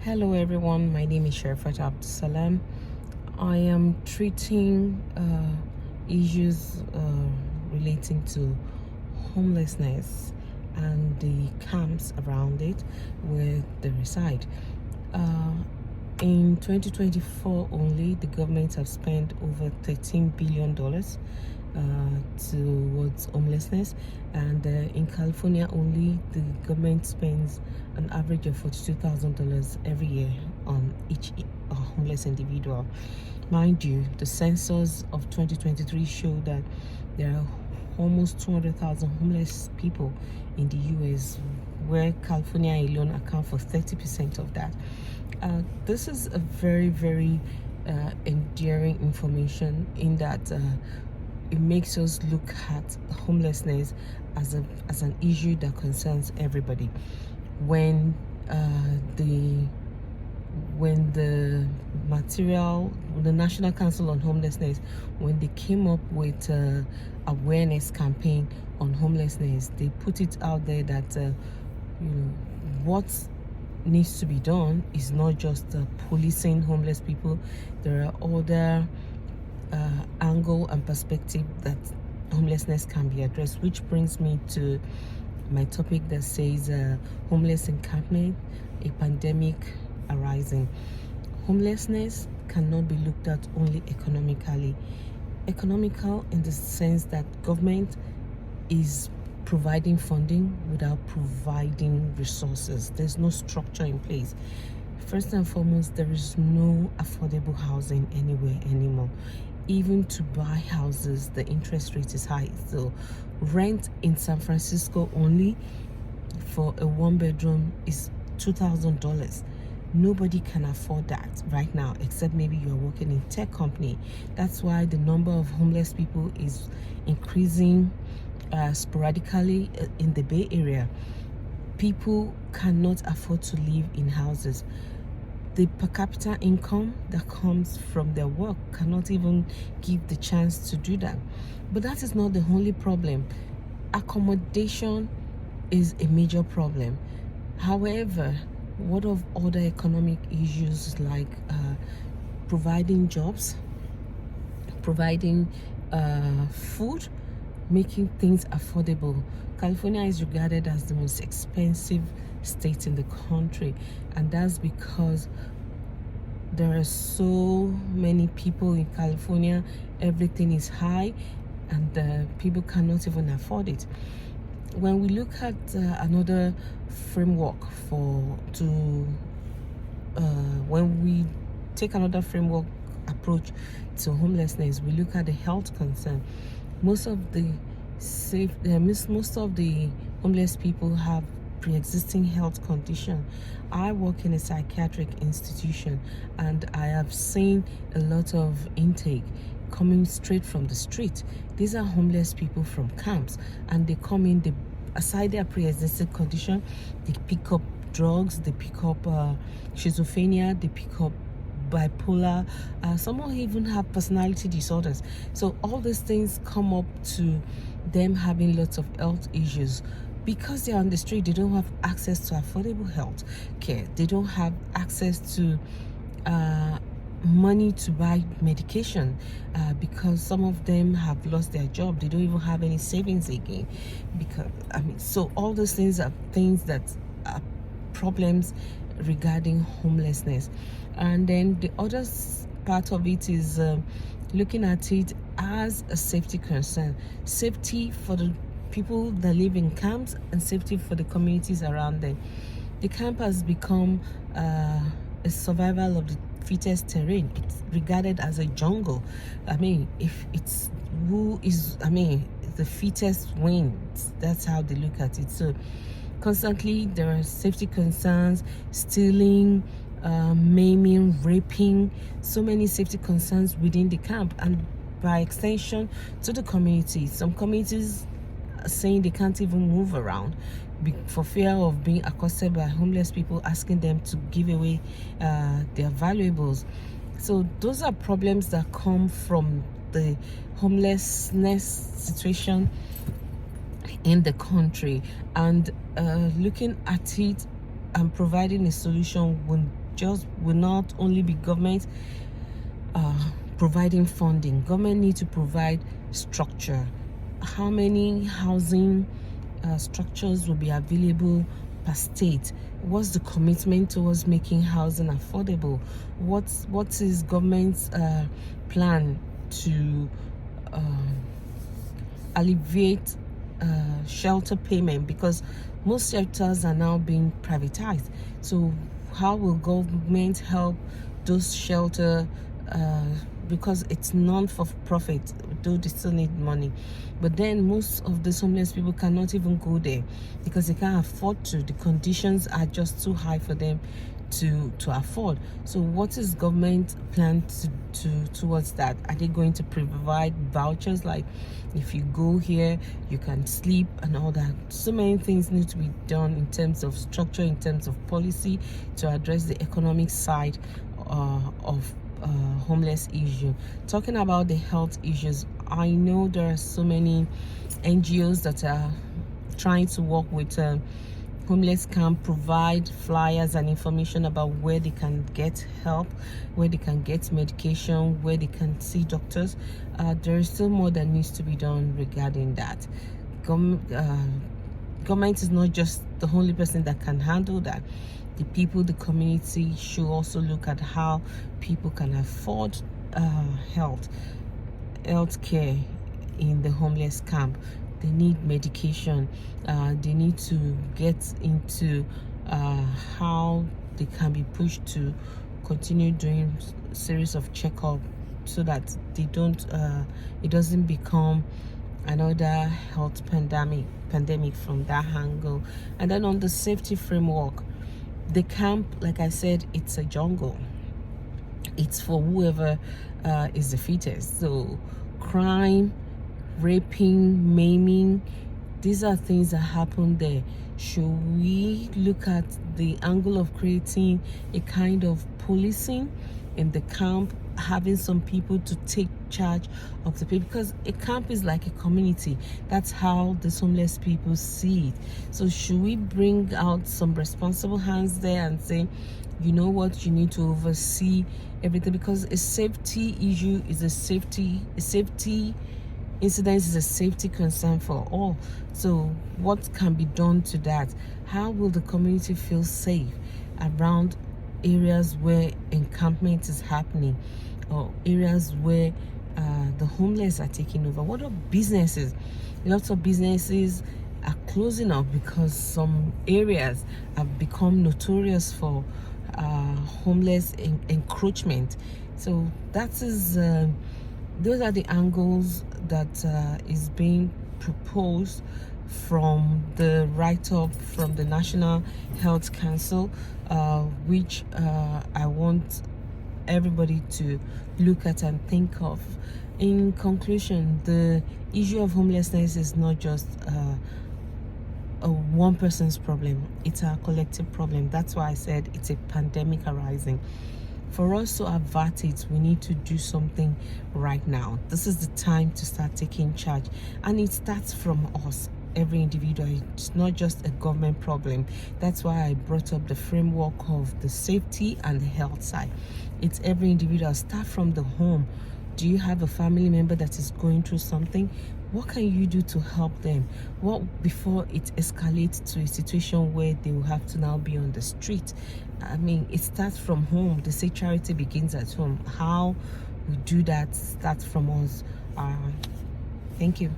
Hello everyone, my name is Sherifat Abdusalam. I am treating issues relating to homelessness and the camps around it where they reside. In 2024 only, the government have spent over $13 billion towards homelessness, and in California only, the government spends an average of $42,000 every year on each homeless individual. Mind you, the census of 2023 showed that there are almost 200,000 homeless people in the US, where California alone account for 30% of that. This is a very endearing information in that it makes us look at homelessness as an issue that concerns everybody. When the National Council on Homelessness, when they came up with awareness campaign on homelessness, they put it out there that what needs to be done is not just policing homeless people. There are other angle and perspective that homelessness can be addressed, which brings me to my topic that says homeless encampment, a pandemic arising. Homelessness cannot be looked at only economically. Economical in the sense that government is providing funding without providing resources. There's no structure in place. First and foremost, there is no affordable housing anywhere anymore. Even to buy houses, the interest rate is high. So rent in San Francisco only for a one-bedroom is $2,000. Nobody can afford that right now, except maybe you're working in tech company. That's why the number of homeless people is increasing sporadically in the Bay Area. People cannot afford to live in houses. The per capita income that comes from their work cannot even give the chance to do that. But that is not the only problem. Accommodation is a major problem. However, what of other economic issues like providing jobs, providing food, making things affordable? California is regarded as the most expensive state in the country, and that's because there are so many people in California. Everything is high, and people cannot even afford it. When we look at another framework when we take another framework approach to homelessness, we look at the health concern. Most of the homeless people have pre-existing health condition. I work in a psychiatric institution, and I have seen a lot of intake coming straight from the street. These are homeless people from camps, and they come in, aside their pre-existing condition, they pick up drugs, they pick up schizophrenia, they pick up bipolar, some even have personality disorders. So all these things come up to them having lots of health issues. Because they're on the street, they don't have access to affordable health care. They don't have access to money to buy medication, because some of them have lost their job. They don't even have any savings again. So all those things are things that are problems regarding homelessness. And then the other part of it is looking at it as a safety concern. Safety for the people that live in camps and safety for the communities around them. The camp has become a survival of the fittest terrain. It's regarded as a jungle. If it's the fittest wins, that's how they look at it. So constantly there are safety concerns, stealing, maiming, raping, so many safety concerns within the camp, and by extension to the community. Some communities are saying they can't even move around for fear of being accosted by homeless people asking them to give away their valuables. So those are problems that come from the homelessness situation in the country, and looking at it and providing a solution will just will not only be government providing funding. Government need to provide structure. How many housing structures will be available per state? What's the commitment towards making housing affordable? What is government's plan to alleviate shelter payment, because most shelters are now being privatized? So how will government help those shelter, because it's non-for-profit, though they still need money, but then most of the homeless people cannot even go there because they can't afford to. The conditions are just too high for them to afford. So what is government plan towards that? Are they going to provide vouchers, like if you go here you can sleep and all that? So many things need to be done in terms of structure, in terms of policy, to address the economic side of homeless issue. Talking about the health issues, I know there are so many NGOs that are trying to work with homeless camp, provide flyers and information about where they can get help, where they can get medication, where they can see doctors. There is still more that needs to be done regarding that. Government is not just the only person that can handle that. The people, the community should also look at how people can afford health care in the homeless camp. They need medication. They need to get into how they can be pushed to continue doing series of checkup, so that they don't it doesn't become another health pandemic from that angle. And then on the safety framework, the camp, like I said, it's a jungle. It's for whoever is the fittest. So crime, raping, maiming, these are things that happen there. Should we look at the angle of creating a kind of policing in the camp, having some people to take charge of the people? Because a camp is like a community. That's how the homeless people see it. So should we bring out some responsible hands there and say, you know what, you need to oversee everything? Because a safety issue is a safety incident is a safety concern for all. So what can be done to that? How will the community feel safe around areas where encampment is happening, or areas where the homeless are taking over? What are businesses? Lots of businesses are closing up because some areas have become notorious for homeless encroachment. So that is those are the angles that is being proposed from the write-up from the National Health Council, which I want everybody to look at and think of. In conclusion, the issue of homelessness is not just a one person's problem, it's a collective problem. That's why I said it's a pandemic arising. For us to avert it, we need to do something right now. This is the time to start taking charge, and it starts from us, every individual. It's not just a government problem. That's why I brought up the framework of the safety and the health side. It's every individual. Start from the home. Do you have a family member that is going through something? What can you do to help them? Before it escalates to a situation where they will have to now be on the street? I mean, it starts from home. They say charity begins at home. How we do that starts from us. Thank you.